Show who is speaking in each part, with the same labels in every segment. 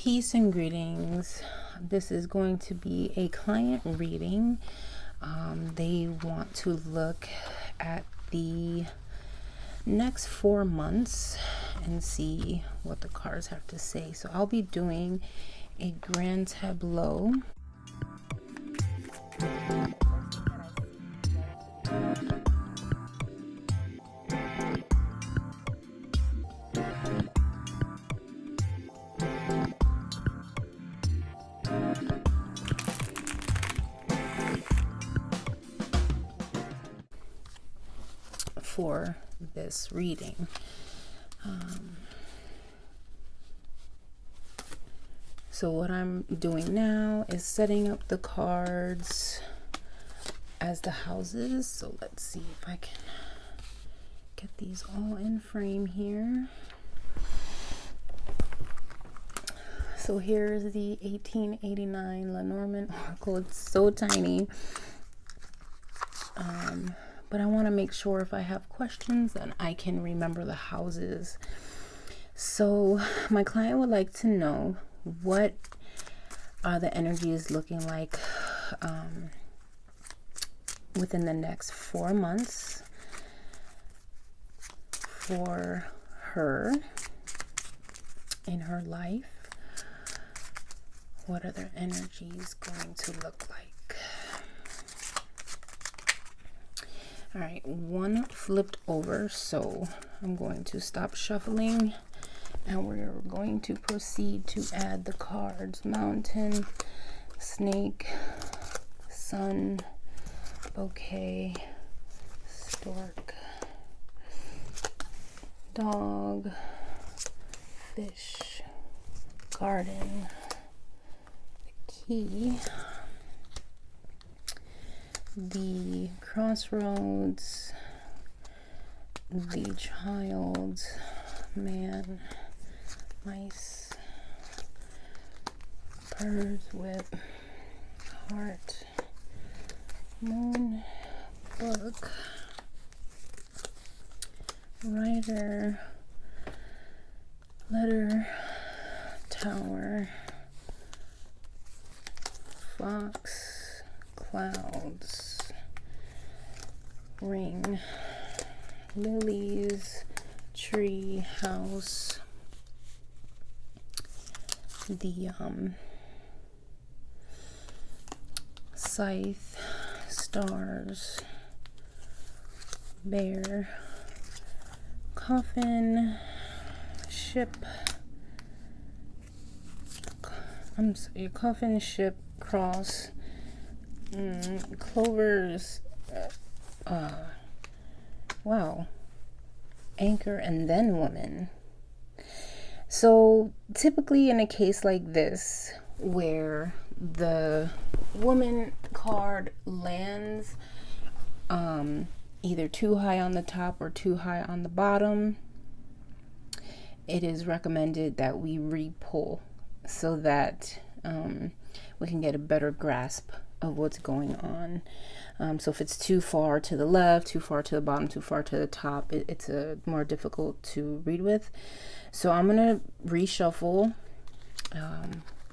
Speaker 1: Peace and greetings. This is going to be a client reading. They want to look at the next 4 months and see what the cards have to say. So I'll be doing a grand tableau. For this reading. So what I'm doing now is setting up the cards as the houses. So let's see if I can get these all in frame here. So here's the 1889 Lenormand Oracle. It's so tiny. But I want to make sure if I have questions that I can remember the houses. So my client would like to know, what are the energies looking like within the next 4 months for her in her life? What are their energies going to look like? All right, one flipped over, so I'm going to stop shuffling and we're going to proceed to add the cards. Mountain, snake, sun, bouquet, stork, dog, fish, garden, the key, the crossroads, the child, man, mice, birds, whip, heart, moon, book, rider, letter, tower, fox, clouds, ring, lilies, tree, house, the scythe, stars, bear, coffin, ship, coffin, ship, cross, clovers, wow, anchor, and then woman. So typically in a case like this where the woman card lands either too high on the top or too high on the bottom, it is recommended that we re-pull so that we can get a better grasp of what's going on. So if it's too far to the left, too far to the bottom, too far to the top, it's more difficult to read with. So I'm gonna reshuffle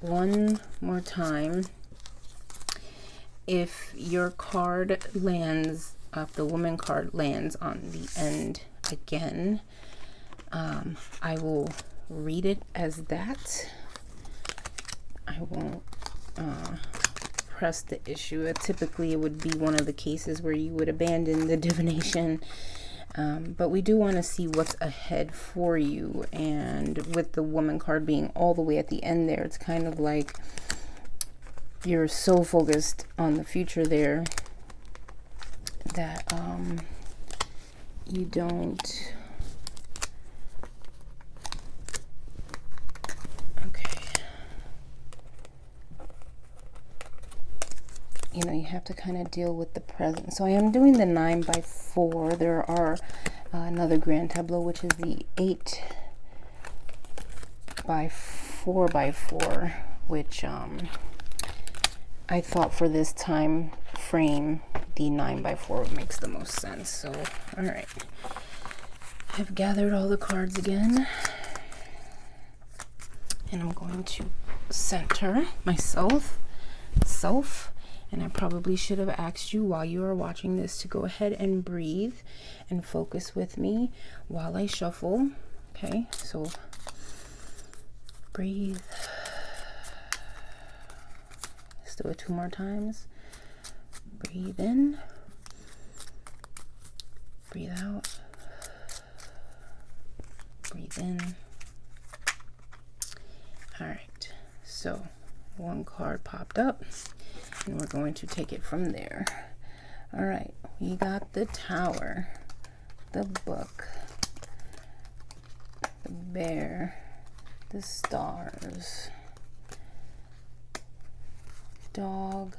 Speaker 1: one more time. If your card lands, if the woman card lands on the end again, I will read it as that. I won't press the issue. Typically it would be one of the cases where you would abandon the divination, but we do want to see what's ahead for you. And with the woman card being all the way at the end there, it's kind of like you're so focused on the future there that you don't you have to kind of deal with the present. So I am doing the 9x4. There are another grand tableau, which is the 8x4x4, which I thought for this time frame the 9x4 makes the most sense. So all right, I've gathered all the cards again. And I'm going to center myself. And I probably should have asked you while you are watching this to go ahead and breathe and focus with me while I shuffle. Okay, so breathe. Let's do it 2 more times. Breathe in. Breathe out. Breathe in. All right, so 1 card popped up and we're going to take it from there. All right, we got the Tower, the Book, the Bear, the Stars, Dog,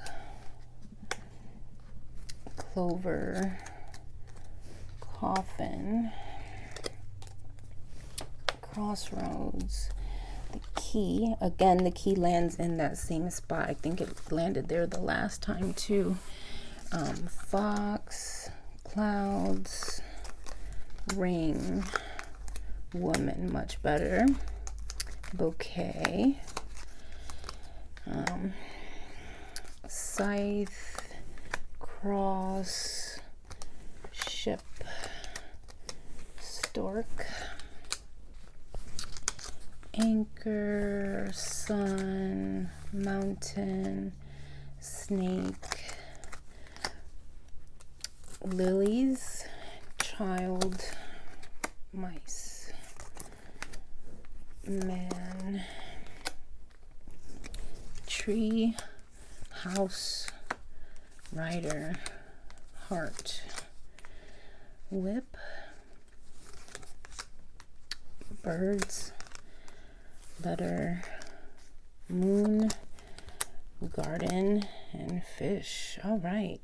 Speaker 1: Clover, Coffin, Crossroads, the Key. Again, the Key lands in that same spot. I think it landed there the last time too. Fox, Clouds, Ring, Woman, much better. Bouquet, Scythe, Cross, Ship, Stork, Anchor, Sun, Mountain, Snake, Lilies, Child, Mice, Man, Tree, House, Rider, Heart, Whip, Birds, Letter, Moon, Garden, and Fish. All right.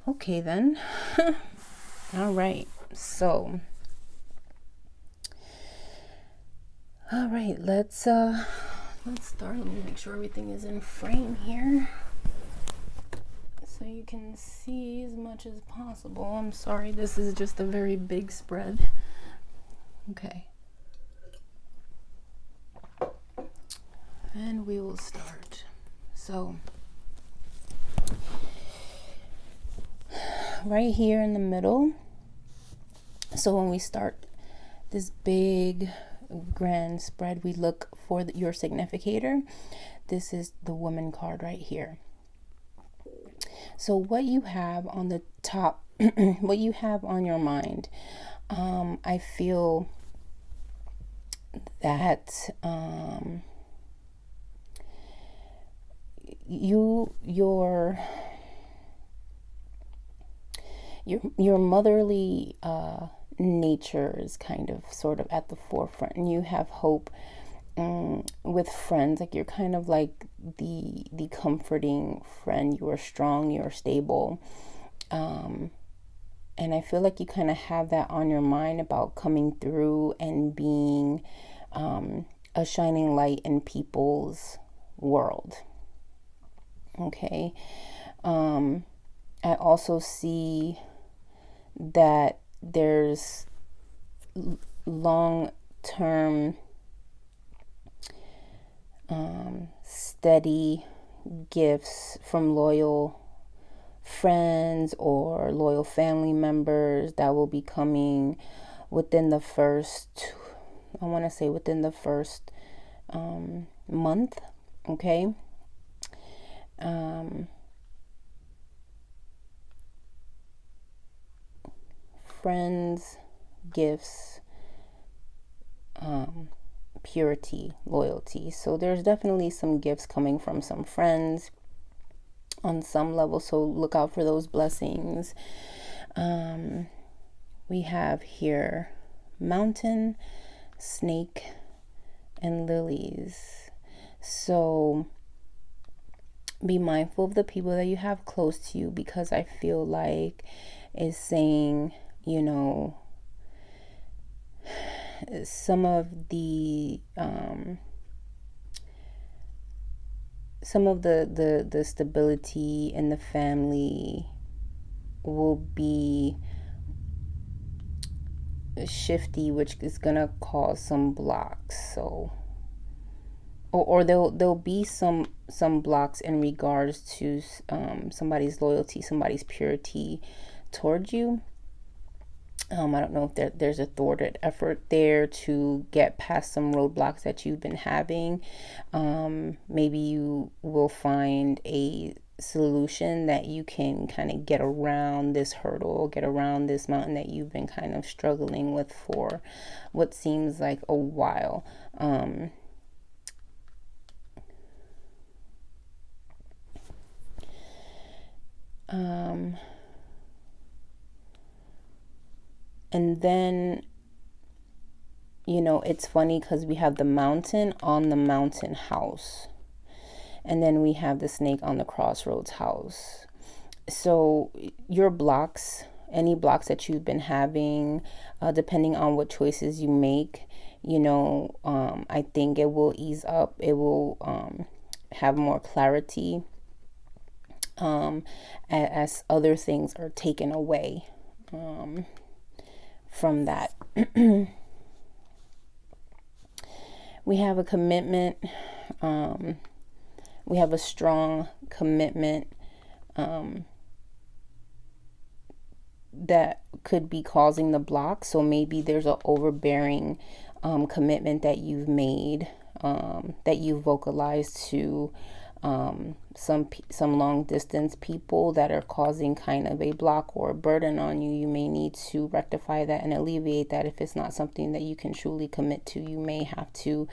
Speaker 1: Okay then. All right. So, all right, let's start. Let me make sure everything is in frame here so you can see as much as possible. I'm sorry, this is just a very big spread. Okay. And we will start. So, right here in the middle. So when we start this big grand spread, we look for your significator. This is the Woman card right here. So what you have on the top, what you have on your mind, I feel that your motherly nature is kind of sort of at the forefront, and you have hope with friends. Like, you're kind of like the comforting friend. You are strong, you are stable, and I feel like you kind of have that on your mind about coming through and being a shining light in people's world. Okay. I also see that there's long-term steady gifts from loyal friends or loyal family members that will be coming within the first, I want to say within the first month. Okay. Friends, gifts, purity, loyalty. So there's definitely some gifts coming from some friends on some level, so look out for those blessings. We have here Mountain, Snake, and Lilies. So be mindful of the people that you have close to you, because I feel like it's saying, you know, some of the stability in the family will be shifty, which is gonna cause some blocks. So or there'll be some blocks in regards to somebody's loyalty, somebody's purity towards you. I don't know if there's a thwarted effort there to get past some roadblocks that you've been having. Maybe you will find a solution that you can kind of get around this hurdle, get around this mountain that you've been kind of struggling with for what seems like a while. And then, it's funny because we have the mountain on the mountain house. And then we have the snake on the crossroads house. So your blocks, any blocks that you've been having, depending on what choices you make, I think it will ease up. It will have more clarity as other things are taken away from that. We have a commitment. We have a strong commitment that could be causing the block. So maybe there's an overbearing commitment that you've made, that you vocalized to some long distance people that are causing kind of a block or a burden on you. You may need to rectify that and alleviate that. If it's not something that you can truly commit to, you may have to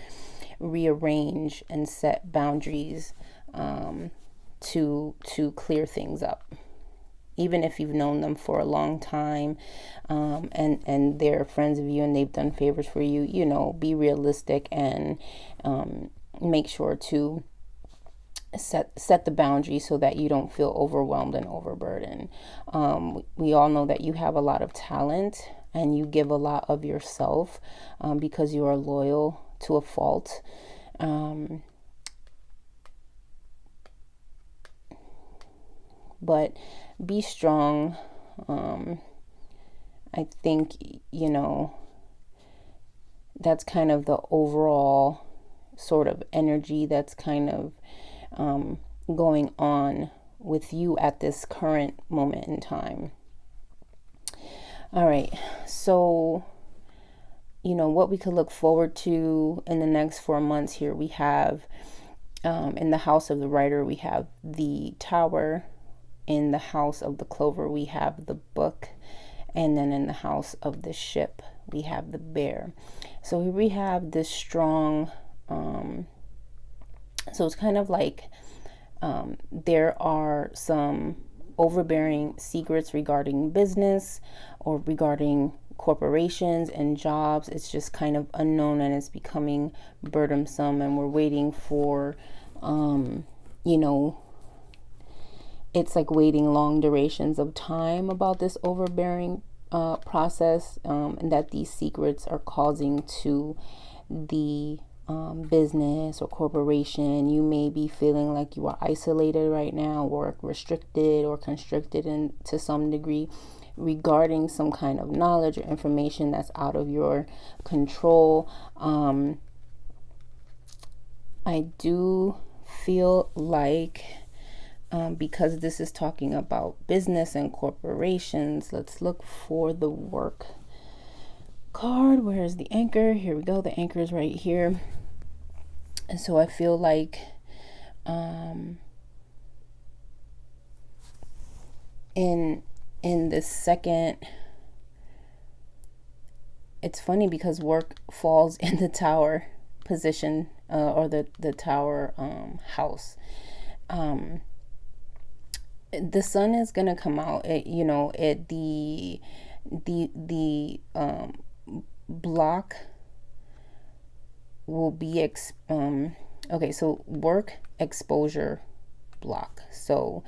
Speaker 1: rearrange and set boundaries to clear things up. Even if you've known them for a long time, and they're friends of you and they've done favors for you, be realistic and make sure to set the boundary so that you don't feel overwhelmed and overburdened. We all know that you have a lot of talent and you give a lot of yourself because you are loyal to a fault. But be strong. I think, that's kind of the overall sort of energy that's kind of going on with you at this current moment in time. All right, so what we could look forward to in the next 4 months here, we have in the house of the writer, we have the Tower. In the house of the Clover, we have the Book. And then in the house of the Ship, we have the Bear. So here we have this strong, so it's kind of like there are some overbearing secrets regarding business or regarding corporations and jobs. It's just kind of unknown and it's becoming burdensome, and we're waiting for it's like waiting long durations of time about this overbearing process, and that these secrets are causing to the business or corporation. You may be feeling like you are isolated right now, or restricted or constricted to some degree regarding some kind of knowledge or information that's out of your control. I do feel like because this is talking about business and corporations, let's look for the Work card. Where is the anchor? Here we go. The anchor is right here. And so I feel like in the second, it's funny because Work falls in the Tower position, or the Tower house. The sun is gonna come out. The block will be okay. So work exposure block. So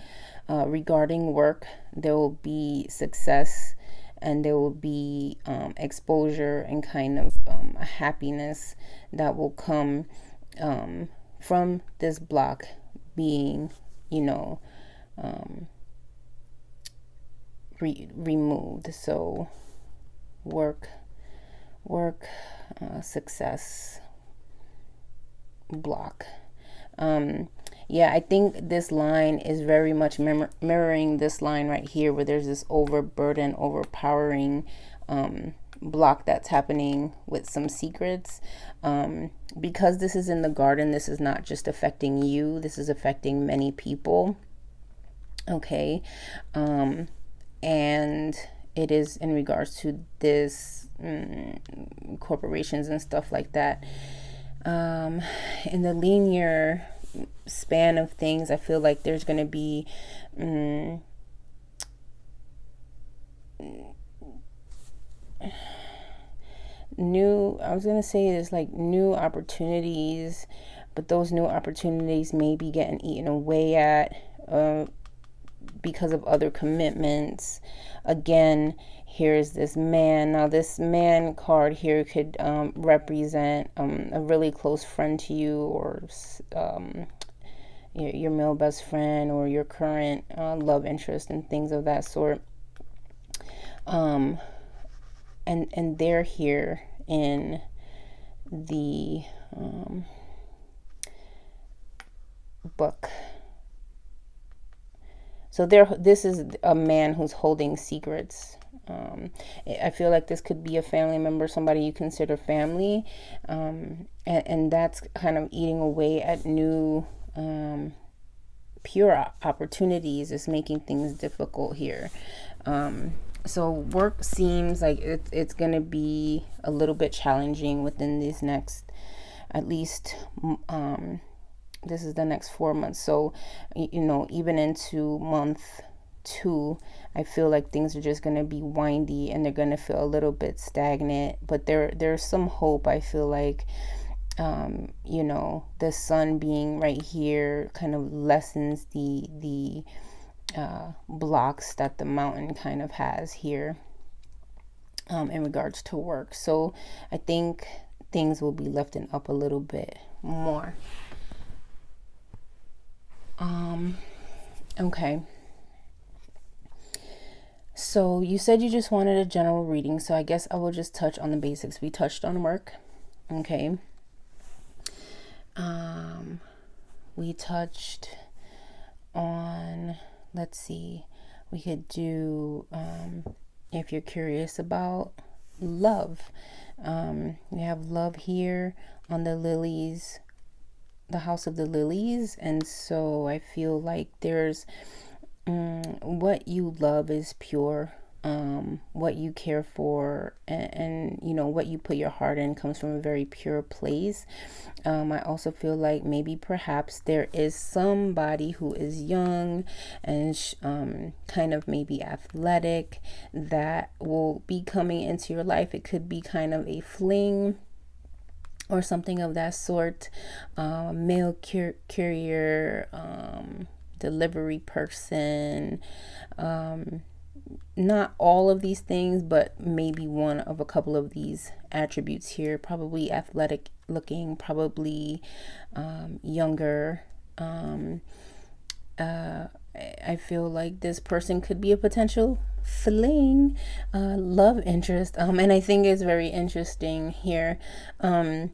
Speaker 1: regarding work, there will be success, and there will be exposure and kind of a happiness that will come from this block being, removed. So work, success, block. Yeah, I think this line is very much mirroring this line right here, where there's this overburden, overpowering block that's happening with some secrets. Because this is in the garden, this is not just affecting you, this is affecting many people. Okay. And it is in regards to this corporations and stuff like that. In the linear span of things, I feel like there's going to be I was going to say there's like new opportunities, but those new opportunities may be getting eaten away at because of other commitments. Again, here's this man. Now this man card here could represent a really close friend to you, or your male best friend, or your current love interest, and things of that sort. And they're here in the book. So this is a man who's holding secrets. I feel like this could be a family member, somebody you consider family, and that's kind of eating away at new pure opportunities. Is making things difficult here. So work seems like it's going to be a little bit challenging within these next, at least, this is the next 4 months. So, even into month 2, I feel like things are just going to be windy and they're going to feel a little bit stagnant. But there's some hope. I feel like, the sun being right here kind of lessens the blocks that the mountain kind of has here in regards to work. So I think things will be lifting up a little bit more. Okay. So you said you just wanted a general reading, so I guess I will just touch on the basics. We touched on work. Okay. We touched on, let's see, we could do, if you're curious about love. We have love here on the lilies, the house of the lilies. And so I feel like there's what you love is pure. What you care for and what you put your heart in comes from a very pure place. I also feel like maybe perhaps there is somebody who is young and kind of maybe athletic that will be coming into your life. It could be kind of a fling or something of that sort. Mail courier, delivery person, not all of these things, but maybe one of a couple of these attributes here. Probably athletic looking, probably younger. I feel like this person could be a potential fling, love interest. And I think it's very interesting here. I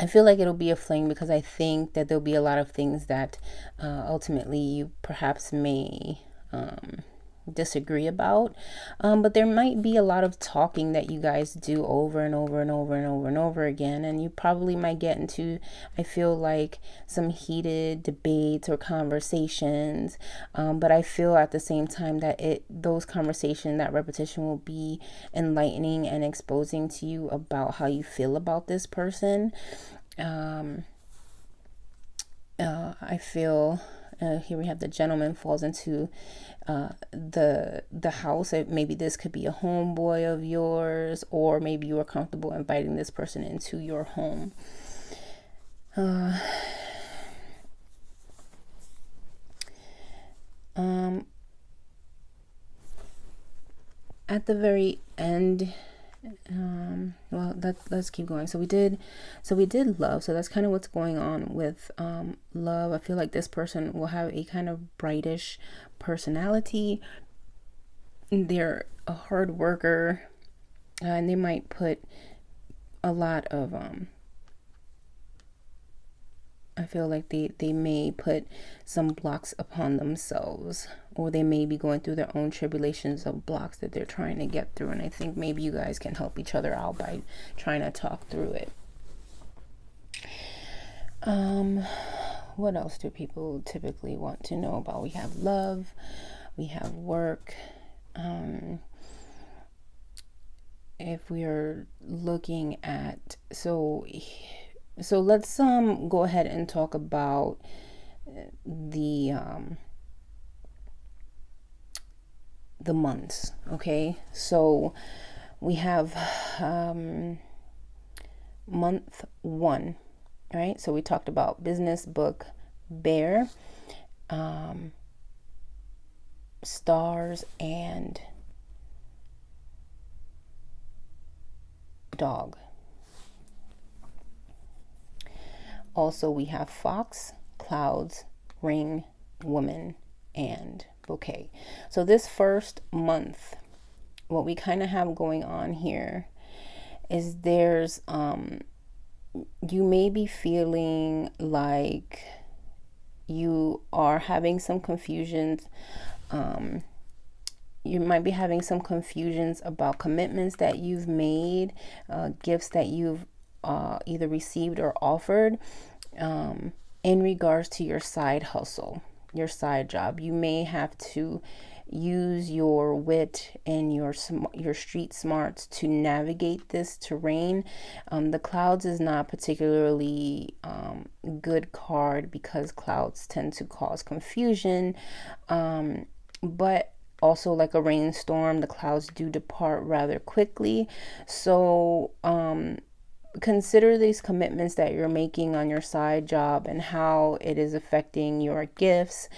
Speaker 1: feel like it'll be a fling because I think that there'll be a lot of things that ultimately you perhaps may disagree about, but there might be a lot of talking that you guys do over and over and over and over and over again, and you probably might get into, I feel like, some heated debates or conversations, but I feel at the same time that those conversations, that repetition, will be enlightening and exposing to you about how you feel about this person. I feel here we have the gentleman falls into the house. Maybe this could be a homeboy of yours, or maybe you are comfortable inviting this person into your home. At the very end, well, let's keep going. So we did love. So that's kind of what's going on with love. I feel like this person will have a kind of brightish personality. They're a hard worker, and they might put a lot of I feel like they may put some blocks upon themselves, or they may be going through their own tribulations of blocks that they're trying to get through. And I think maybe you guys can help each other out by trying to talk through it. What else do people typically want to know about? We have love, we have work. If we are looking at, so let's go ahead and talk about the months. Okay, so we have month 1. Right, so we talked about business, book, bear, stars, and dog. Also, we have fox, clouds, ring, woman, and bouquet. So this first month, what we kind of have going on here is there's you may be feeling like you are having some confusions. You might be having some confusions about commitments that you've made, gifts that you've either received or offered in regards to your side hustle, your side job. You may have to use your wit and your street smarts to navigate this terrain. The clouds is not particularly good card because clouds tend to cause confusion, but also like a rainstorm, the clouds do depart rather quickly. So consider these commitments that you're making on your side job and how it is affecting your gifts,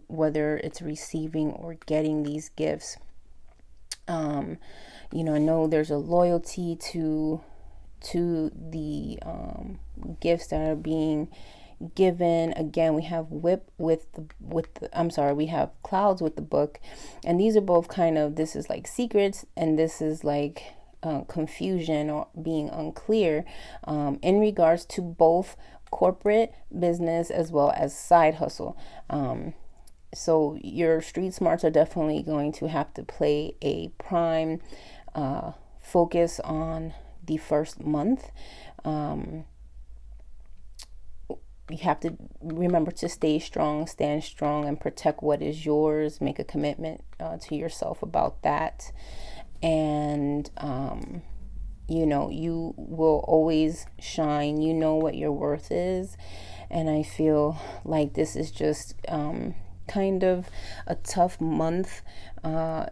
Speaker 1: whether it's receiving or getting these gifts. I know there's a loyalty to the gifts that are being given. Again, we have we have clouds with the book, and these are both kind of, this is like secrets, and this is like confusion or being unclear in regards to both corporate business as well as side hustle. So your street smarts are definitely going to have to play a prime focus on the first month. You have to remember to stay strong, stand strong, and protect what is yours. Make a commitment to yourself about that. And, you will always shine. You know what your worth is. And I feel like this is just kind of a tough month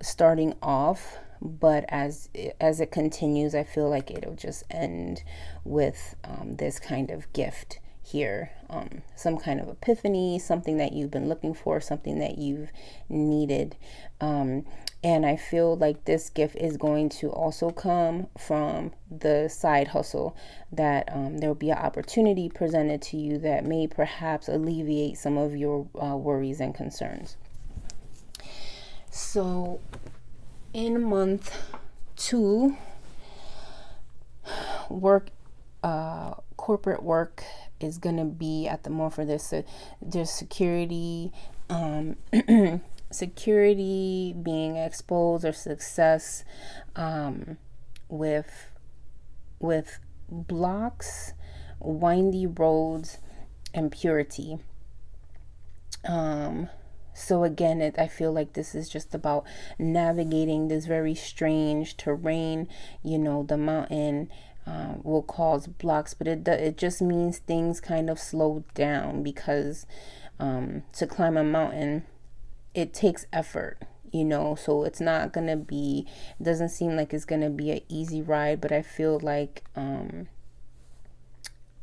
Speaker 1: starting off. But as it continues, I feel like it'll just end with this kind of gift here, some kind of epiphany, something that you've been looking for, something that you've needed. And I feel like this gift is going to also come from the side hustle, that there will be an opportunity presented to you that may perhaps alleviate some of your worries and concerns. So in month 2, work, corporate work is going to be at the more for this. There's security, security, being exposed, or success with blocks, windy roads, and purity. So again, I feel like this is just about navigating this very strange terrain. The mountain will cause blocks, but it just means things kind of slow down, because to climb a mountain, it takes effort, so it's not gonna be, it doesn't seem like it's gonna be an easy ride. But I feel like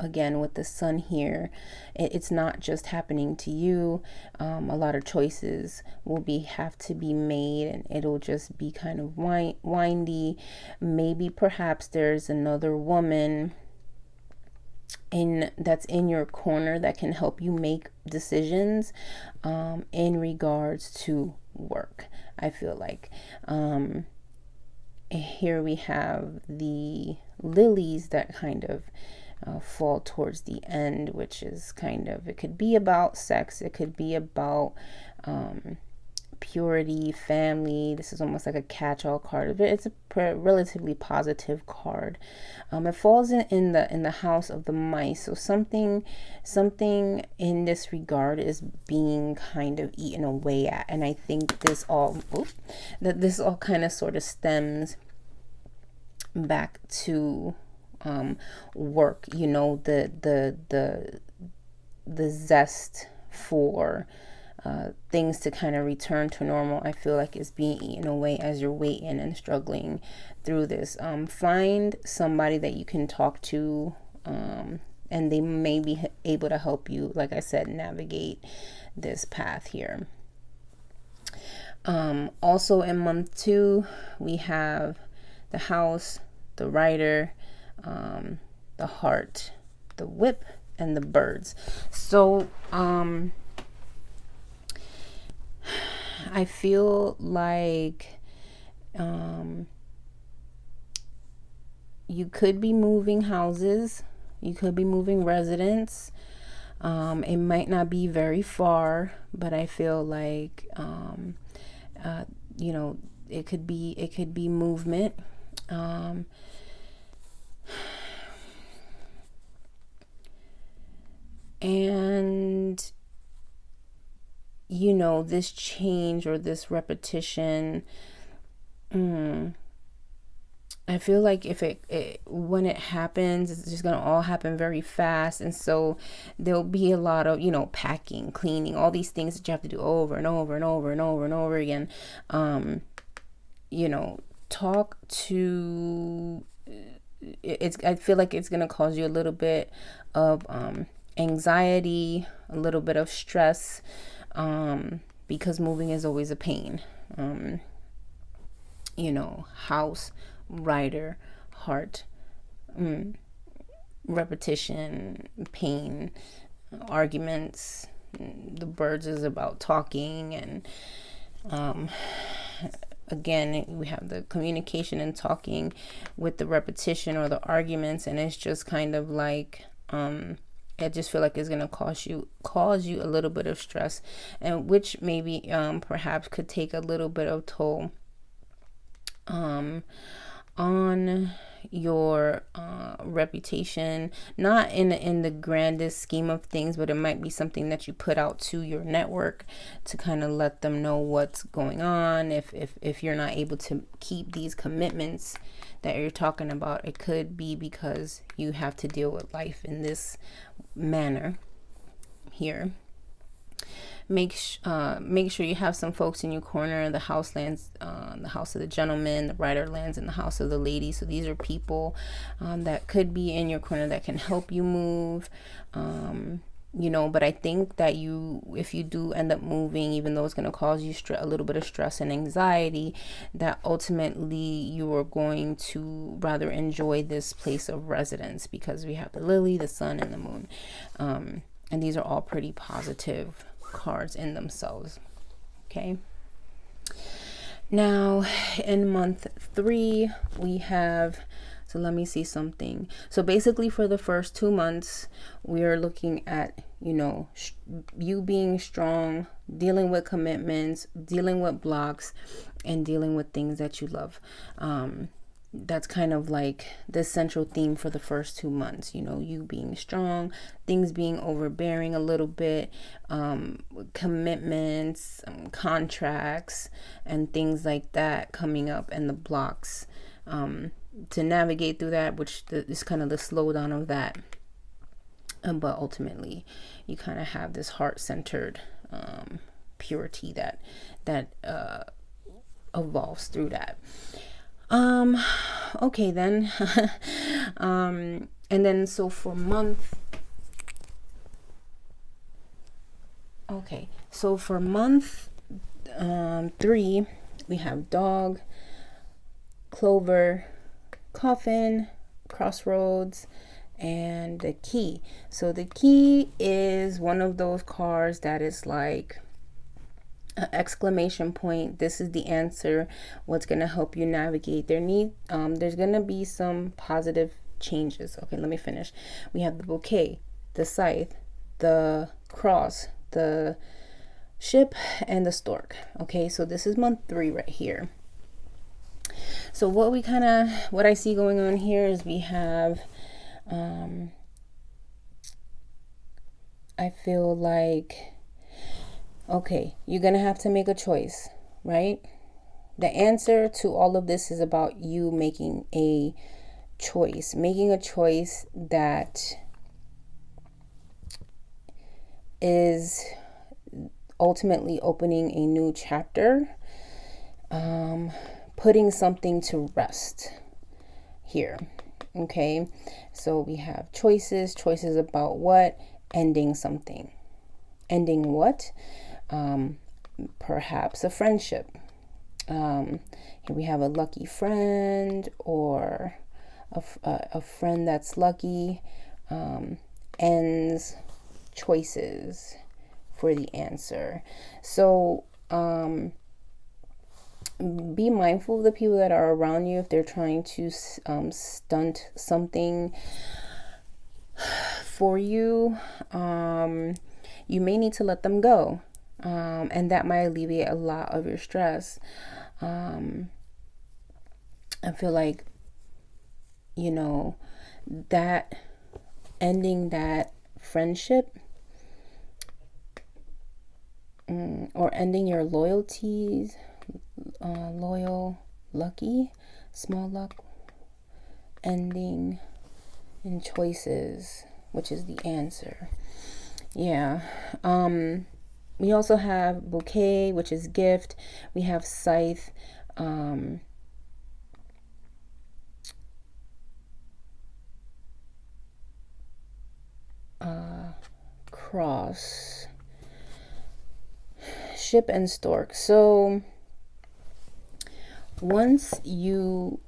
Speaker 1: again, with the sun here, it's not just happening to you. A lot of choices will have to be made, and it'll just be kind of windy. Maybe perhaps there's another woman that's in your corner that can help you make decisions in regards to work. I feel like here we have the lilies that kind of fall towards the end, which is kind of, it could be about sex, it could be about purity, family. This is almost like a catch-all card. It's a relatively positive card. It falls in the house of the mice, so something in this regard is being kind of eaten away at. And I think this all kind of sort of stems back to work, you know, the zest for things to kind of return to normal. I feel like it's being eaten away as you're waiting and struggling through this. Find somebody that you can talk to, and they may be able to help you, like I said, navigate this path here. Also in month 2, we have the house, the rider, the heart, the whip, and the birds. So I feel like you could be moving houses, you could be moving residence. It might not be very far, but I feel like you know, it could be movement. And you know, this change or this repetition, I feel like if when it happens, it's just gonna all happen very fast, and so there'll be a lot of, you know, packing, cleaning, all these things that you have to do over and over and over and over and over again. You know, talk to, I feel like it's gonna cause you a little bit of anxiety, a little bit of stress, because moving is always a pain. You know, house, rider, heart, repetition, pain, arguments. The birds is about talking, and again, we have the communication and talking with the repetition or the arguments, and it's just kind of like I just feel like it's going to cause you a little bit of stress, and which maybe perhaps could take a little bit of toll on your reputation, not in the grandest scheme of things, but it might be something that you put out to your network to kind of let them know what's going on. If you're not able to keep these commitments that you're talking about, it could be because you have to deal with life in this manner here. Make sure you have some folks in your corner. The house lands, the house of the gentleman, the rider lands in the house of the lady. So these are people that could be in your corner that can help you move. You know, but I think that if you do end up moving, even though it's going to cause you a little bit of stress and anxiety, that ultimately you are going to rather enjoy this place of residence, because we have the lily, the sun, and the moon. And these are all pretty positive cards in themselves. Okay. Now in month 3, we have, so let me see something. So basically for the first 2 months, we are looking at, you know, you being strong, dealing with commitments, dealing with blocks, and dealing with things that you love. That's kind of like the central theme for the first 2 months, you know, you being strong, things being overbearing a little bit, commitments, contracts, and things like that coming up, and the blocks to navigate through that, which is kind of the slowdown of that. But ultimately, you kind of have this heart-centered purity that evolves through that. Okay then. And then so for month 3, we have dog, clover, coffin, crossroads, and the key. So the key is one of those cards that is like an exclamation point. This is the answer. What's going to help you navigate? There's going to be some positive changes. Okay, let me finish. We have the bouquet, the scythe, the cross, the ship, and the stork. Okay, so this is month 3 right here. So what I see going on here is we have, I feel like, okay, you're going to have to make a choice, right? The answer to all of this is about you making a choice that is ultimately opening a new chapter, putting something to rest here. Okay, so we have choices about what? Ending something. Ending what? Perhaps a friendship. Here we have a lucky friend, or a friend that's lucky. Ends, choices for the answer. So be mindful of the people that are around you if they're trying to stunt something for you. You may need to let them go, and that might alleviate a lot of your stress. I feel like, that ending that friendship, or ending your loyalties, loyal, lucky, small luck, ending in choices, which is the answer. Yeah. We also have bouquet, which is gift. We have scythe, cross, ship, and stork. So once you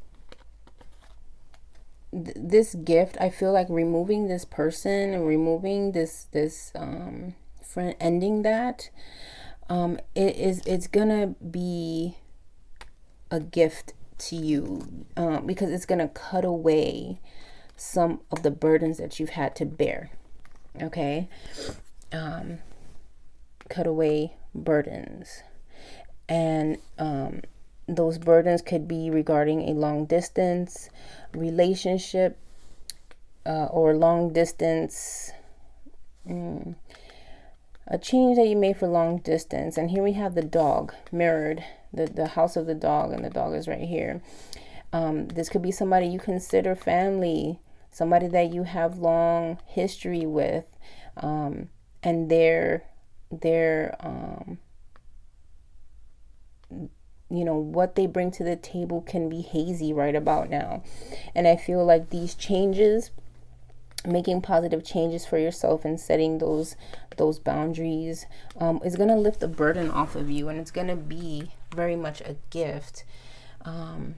Speaker 1: this gift, I feel like removing this person and removing this friend, ending that, it's gonna be a gift to you, because it's gonna cut away some of the burdens that you've had to bear. Okay, cut away burdens, and those burdens could be regarding a long distance relationship, or long distance, a change that you made for long distance. And here we have the dog mirrored, the house of the dog, and the dog is right here. This could be somebody you consider family, somebody that you have long history with, and their what they bring to the table can be hazy right about now. And I feel like these changes, making positive changes for yourself and setting those boundaries, is going to lift the burden off of you, and it's going to be very much a gift. And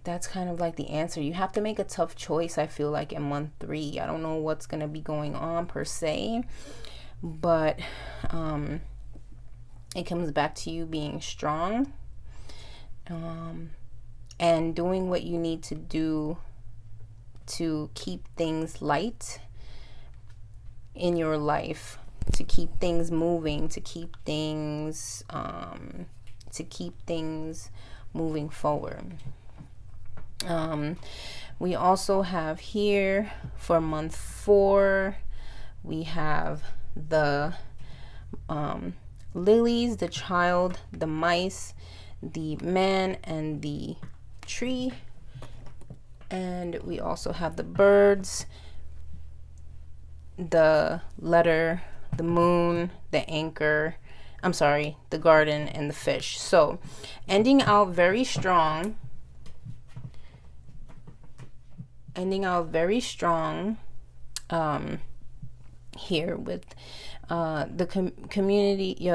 Speaker 1: that's kind of like the answer. You have to make a tough choice, I feel like, in month 3. I don't know what's going to be going on per se, but it comes back to you being strong, and doing what you need to do to keep things light in your life, to keep things moving, to keep things moving forward. We also have here for month 4, we have the lilies, the child, the mice, the man, and the tree. And we also have the birds, the letter, the moon, the anchor, the garden, and the fish. So ending out very strong, here with the community.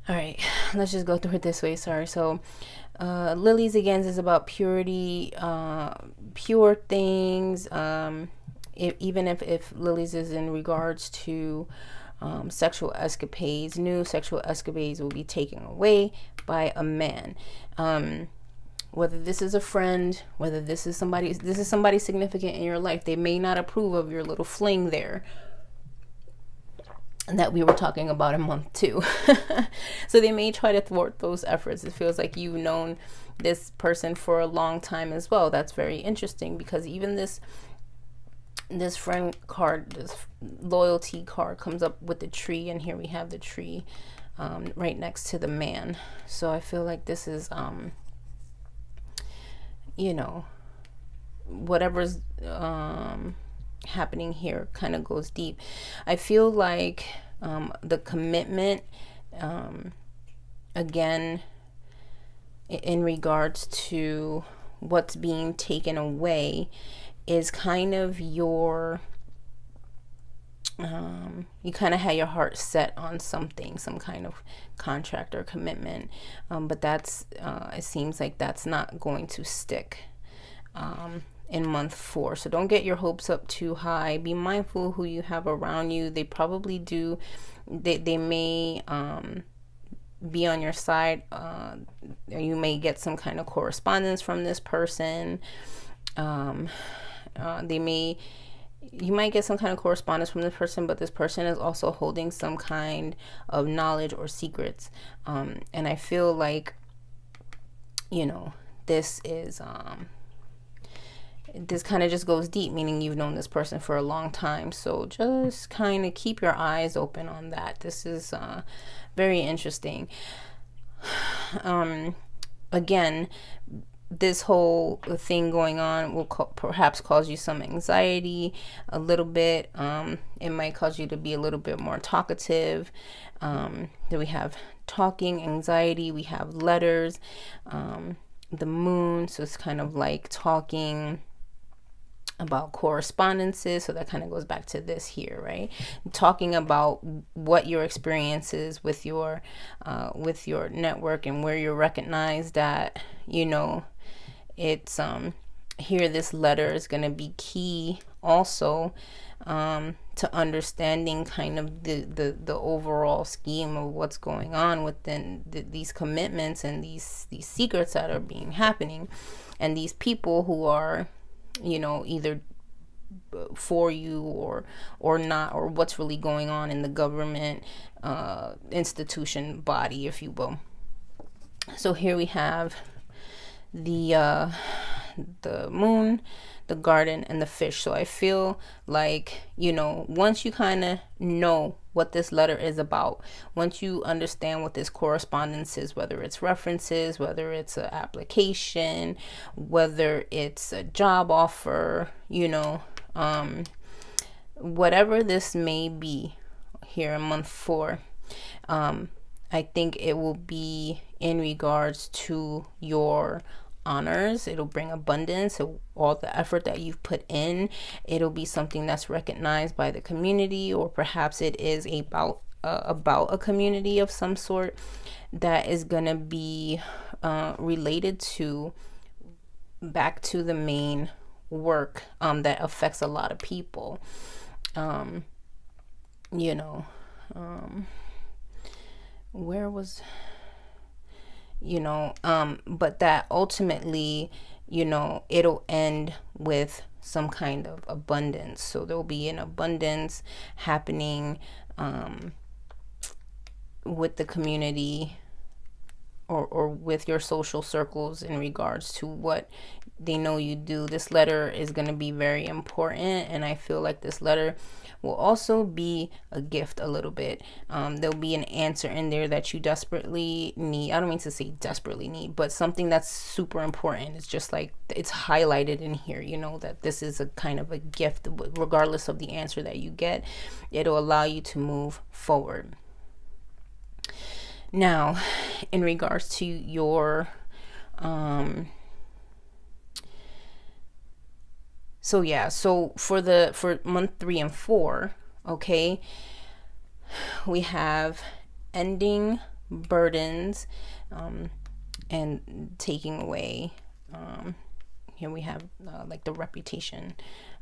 Speaker 1: All right, let's just go through it this way. Sorry. So lilies again is about purity, pure things. Even if lilies is in regards to sexual escapades, new sexual escapades will be taken away by a man. whether this is a friend, whether this is somebody significant in your life, they may not approve of your little fling there that we were talking about in month 2. So they may try to thwart those efforts. It feels like you've known this person for a long time as well. That's very interesting, because even this friend card, this loyalty card, comes up with the tree, and here we have the tree right next to the man. So I feel like this is whatever's happening here kind of goes deep. I feel like the commitment, again, in regards to what's being taken away, is kind of your you kind of had your heart set on something, some kind of contract or commitment, but that's it seems like that's not going to stick in month 4. So don't get your hopes up too high. Be mindful who you have around you. They probably do, they may be on your side. You may get some kind of correspondence from this person. You might get some kind of correspondence from this person, but this person is also holding some kind of knowledge or secrets. And I feel like, this is, this kind of just goes deep, meaning you've known this person for a long time. So just kind of keep your eyes open on that. This is very interesting. Again, this whole thing going on will perhaps cause you some anxiety a little bit. It might cause you to be a little bit more talkative. Then we have talking, anxiety. We have letters, the moon. So it's kind of like talking about correspondences. So that kind of goes back to this here, right? Talking about what your experience is with your network, and where you're recognized at, it's here, this letter is going to be key also to understanding kind of the overall scheme of what's going on within these commitments and these secrets that are being happening, and these people who are either for you or not, or what's really going on in the government institution body, if you will. So here we have the moon, the garden, and the fish. So I feel like, once you kind of know what this letter is about, once you understand what this correspondence is, whether it's references, whether it's an application, whether it's a job offer, whatever this may be here in month 4, I think it will be in regards to your honors. It'll bring abundance. So all the effort that you've put in, it'll be something that's recognized by the community, or perhaps it is about a community of some sort that is gonna be related to back to the main work that affects a lot of people. Where was but that ultimately, it'll end with some kind of abundance. So there'll be an abundance happening with the community or with your social circles in regards to what they know you do. This letter is going to be very important, and I feel like this letter will also be a gift a little bit. There'll be an answer in there that you desperately need. I don't mean to say desperately need, but something that's super important. It's just like it's highlighted in here, that this is a kind of a gift. Regardless of the answer that you get, it'll allow you to move forward. Now, in regards to your so for month 3 and 4, okay, we have ending burdens and taking away. Here we have like the reputation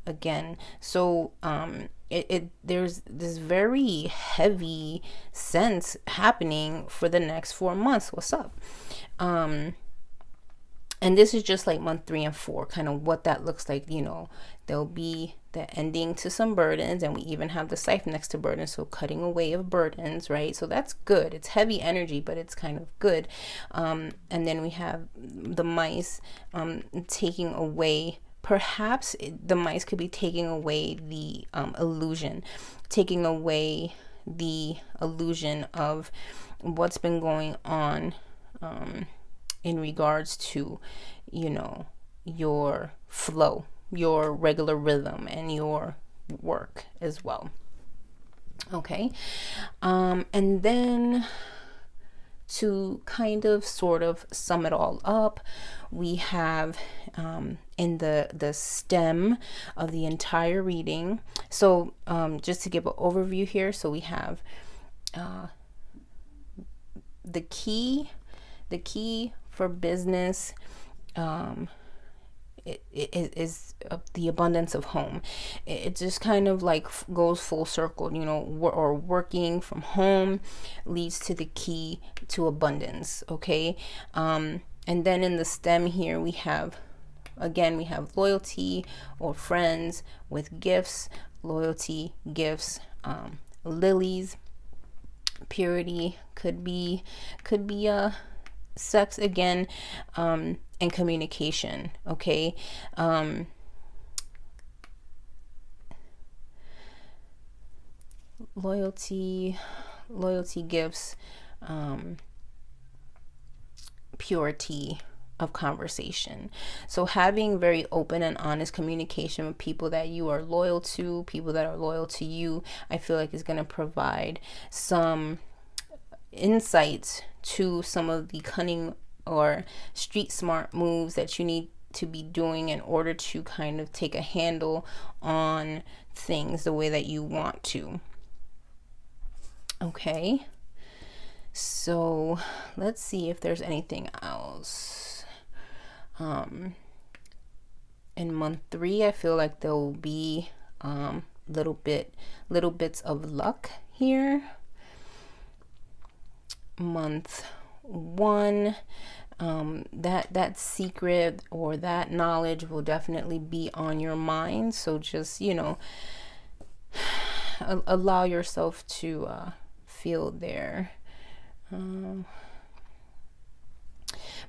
Speaker 1: again. So there's this very heavy sense happening for the next 4 months. What's up? And this is just like month 3 and 4, kind of what that looks like. You know, there'll be the ending to some burdens, and we even have the scythe next to burdens, so cutting away of burdens, right? So that's good. It's heavy energy, but it's kind of good. And then we have the mice taking away, perhaps the mice could be taking away the illusion, taking away the illusion of what's been going on in regards to, you know, your flow, your regular rhythm, and your work as well. Okay. And then to kind of sort of sum it all up, we have in the stem of the entire reading. So just to give an overview here, so we have the key for business is the abundance of home. It just kind of like goes full circle, you know, or working from home leads to the key to abundance. Okay. And then in the stem here, we have loyalty or friends with gifts, loyalty, gifts, lilies, purity, could be sex again, and communication. Okay. Loyalty, gifts, purity of conversation. So having very open and honest communication with people that you are loyal to, people that are loyal to you, I feel like is going to provide some insights to some of the cunning or street smart moves that you need to be doing in order to kind of take a handle on things the way that you want to. Okay, so let's see if there's anything else. In month 3, I feel like there will be little bits of luck here. Month 1, that secret or that knowledge will definitely be on your mind. So just, you know, allow yourself to feel there.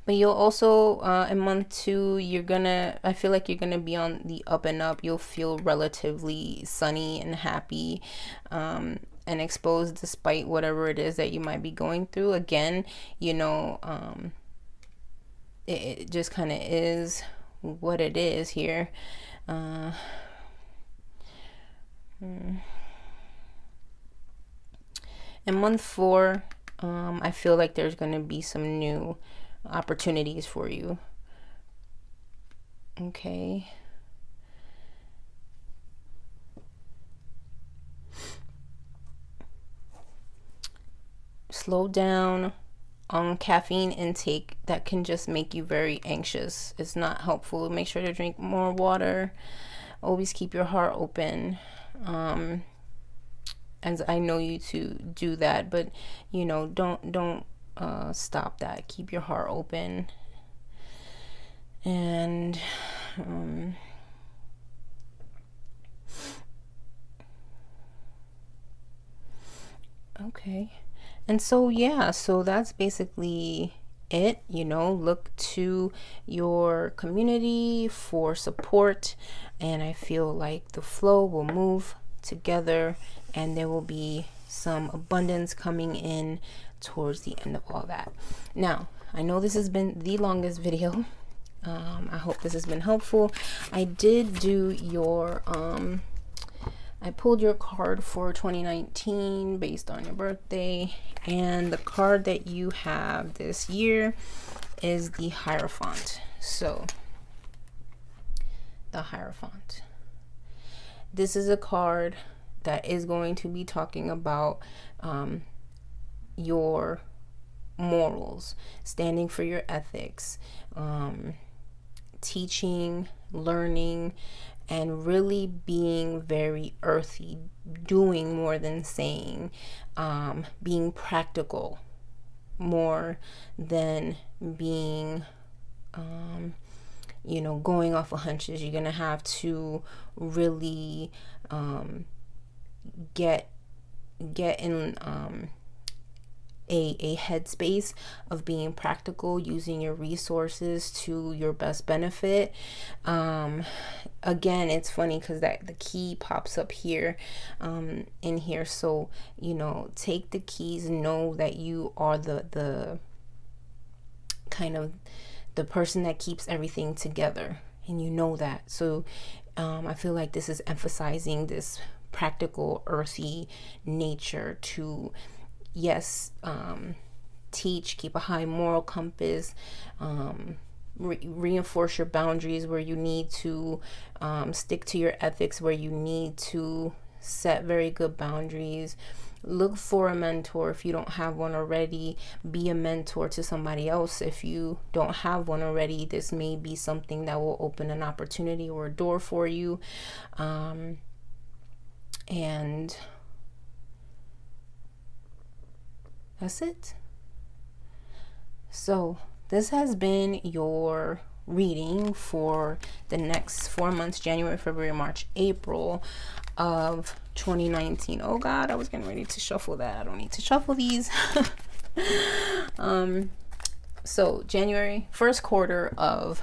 Speaker 1: But you'll also in month 2, I feel like you're gonna be on the up and up. You'll feel relatively sunny and happy, and exposed despite whatever it is that you might be going through. Again, you know, it just kind of is what it is here. In month 4, I feel like there's going to be some new opportunities for you. Okay. Slow down on caffeine intake. That can just make you very anxious. It's not helpful. Make sure to drink more water. Always keep your heart open. As I know you to do that, but you know, don't stop that. Keep your heart open. And okay. And so yeah, so that's basically it. You know, look to your community for support, and I feel like the flow will move together and there will be some abundance coming in towards the end of all that. Now, I know this has been the longest video. I hope this has been helpful. I did do your I pulled your card for 2019 based on your birthday, and the card that you have this year is the Hierophant. So the Hierophant, this is a card that is going to be talking about your morals, standing for your ethics, teaching, learning, and really being very earthy, doing more than saying, being practical more than being going off of hunches. You're gonna have to really get in a headspace of being practical, using your resources to your best benefit. Again, it's funny because that the key pops up here in here. So take the keys, know that you are the kind of the person that keeps everything together, and that. So I feel like this is emphasizing this practical, earthy nature to, yes, teach, keep a high moral compass, reinforce your boundaries where you need to, stick to your ethics where you need to, set very good boundaries. Look for a mentor if you don't have one already. Be a mentor to somebody else if you don't have one already. This may be something that will open an opportunity or a door for you. And that's it. So this has been your reading for the next 4 months, January, February, March, April of 2019. Oh God, I was getting ready to shuffle that. I don't need to shuffle these. So January, first quarter of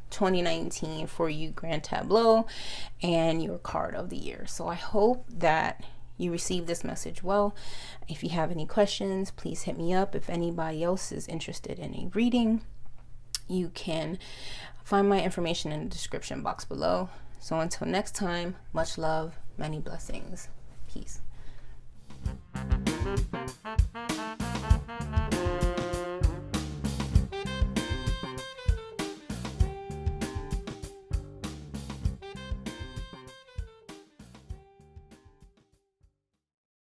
Speaker 1: 2019 for you, Grand Tableau, and your card of the year. So I hope that you received this message well. If you have any questions, please hit me up. If anybody else is interested in a reading, you can find my information in the description box below. So until next time, much love, many blessings. Peace.